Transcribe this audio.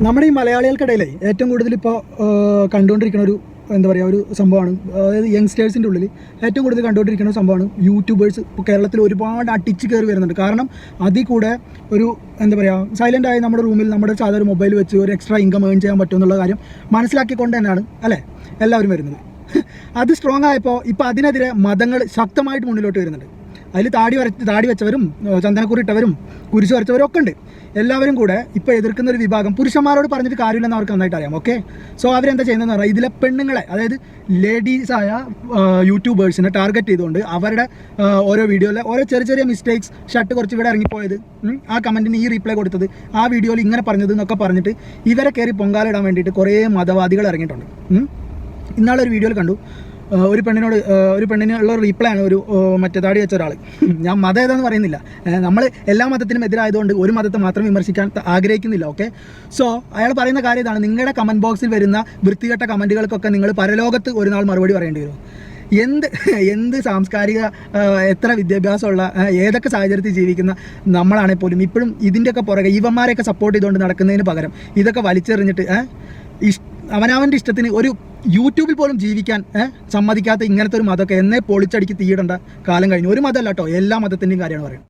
നമ്മുടെ ഈ മലയാളികൾക്കിടയിലെ ഏറ്റവും കൂടുതൽ ഇപ്പോൾ കണ്ടുകൊണ്ടിരിക്കുന്ന ഒരു എന്താ പറയുക ഒരു സംഭവമാണ്. അതായത് യങ്സ്റ്റേഴ്സിൻ്റെ ഉള്ളിൽ ഏറ്റവും കൂടുതൽ കണ്ടുകൊണ്ടിരിക്കുന്ന സംഭവമാണ് യൂട്യൂബേഴ്സ്. ഇപ്പോൾ കേരളത്തിൽ ഒരുപാട് അടിച്ച് കയറി വരുന്നുണ്ട്. കാരണം അതിൽ കൂടെ ഒരു എന്താ പറയുക സൈലൻ്റായി നമ്മുടെ റൂമിൽ നമ്മുടെ സാധാരണ മൊബൈൽ വെച്ച് ഒരു എക്സ്ട്രാ ഇൻകം ഏൺ ചെയ്യാൻ പറ്റുമെന്നുള്ള കാര്യം മനസ്സിലാക്കിക്കൊണ്ട് തന്നെയാണ് അല്ലേ എല്ലാവരും വരുന്നത്. അത് സ്ട്രോങ് ആയപ്പോൾ ഇപ്പോൾ അതിനെതിരെ മതങ്ങൾ ശക്തമായിട്ട് മുന്നിലോട്ട് വരുന്നുണ്ട്. അതിൽ താടി വെച്ചവരും ചന്ദനക്കുറി ഇട്ടവരും കുരിശ് വരച്ചവരും ഒക്കെ ഉണ്ട്. എല്ലാവരും കൂടെ ഇപ്പോൾ എതിർക്കുന്ന ഒരു വിഭാഗം പുരുഷന്മാരോട് പറഞ്ഞിട്ട് കാര്യമില്ലെന്ന് അവർക്ക് നന്നായിട്ട് അറിയാം. ഓക്കെ, സോ അവരെന്താ ചെയ്യുന്നതെന്ന് പറഞ്ഞാൽ ഇതിലെ പെണ്ണുങ്ങളെ, അതായത് ലേഡീസായ യൂട്യൂബേഴ്സിനെ ടാർഗറ്റ് ചെയ്തുകൊണ്ട് അവരുടെ ഓരോ വീഡിയോയിലെ ഓരോ ചെറിയ ചെറിയ മിസ്റ്റേക്സ്, ഷർട്ട് കുറച്ച് ഇവിടെ ഇറങ്ങിപ്പോയത്, ആ കമൻറ്റിന് ഈ റീപ്ലൈ കൊടുത്തത്, ആ വീഡിയോയിൽ ഇങ്ങനെ പറഞ്ഞത് എന്നൊക്കെ പറഞ്ഞിട്ട് ഇവരെ കയറി പൊങ്കാലിടാൻ വേണ്ടിയിട്ട് കുറേ മതവാദികൾ ഇറങ്ങിയിട്ടുണ്ട്. ഇന്നാളൊരു വീഡിയോയിൽ കണ്ടു, ഒരു പെണ്ണിനുള്ള റീപ്ലൈ ആണ് ഒരു മറ്റേ താടി വെച്ച ഒരാൾ. ഞാൻ മതം ഏതാണെന്ന് പറയുന്നില്ല, നമ്മൾ എല്ലാ മതത്തിനും എതിരായതുകൊണ്ട് ഒരു മതത്തെ മാത്രം വിമർശിക്കാൻ ആഗ്രഹിക്കുന്നില്ല. ഓക്കെ, സോ അയാൾ പറയുന്ന കാര്യം ഇതാണ്: നിങ്ങളുടെ കമൻറ്റ് ബോക്സിൽ വരുന്ന വൃത്തികെട്ട കമൻറ്റുകൾക്കൊക്കെ നിങ്ങൾ പരലോകത്ത് ഒരു നാൾ മറുപടി പറയേണ്ടി വരും. എന്ത് സാംസ്കാരിക എത്ര വിദ്യാഭ്യാസമുള്ള ഏതൊക്കെ സാഹചര്യത്തിൽ ജീവിക്കുന്ന നമ്മളാണെങ്കിൽ പോലും ഇപ്പോഴും ഇതിൻ്റെയൊക്കെ പുറകെ ഇവന്മാരെയൊക്കെ സപ്പോർട്ട് ചെയ്തുകൊണ്ട് നടക്കുന്നതിന് പകരം ഇതൊക്കെ വലിച്ചെറിഞ്ഞിട്ട് അവനവൻ്റെ ഇഷ്ടത്തിന് ഒരു യൂട്യൂബിൽ പോലും ജീവിക്കാൻ സമ്മതിക്കാത്ത ഇങ്ങനത്തെ ഒരു മതമൊക്കെ എന്നെ പൊളിച്ചടിക്ക് തീയിടേണ്ട കാലം കഴിഞ്ഞു. ഒരു മതമല്ല കേട്ടോ, എല്ലാ മതത്തിൻ്റെയും കാര്യമാണ് പറയുന്നത്.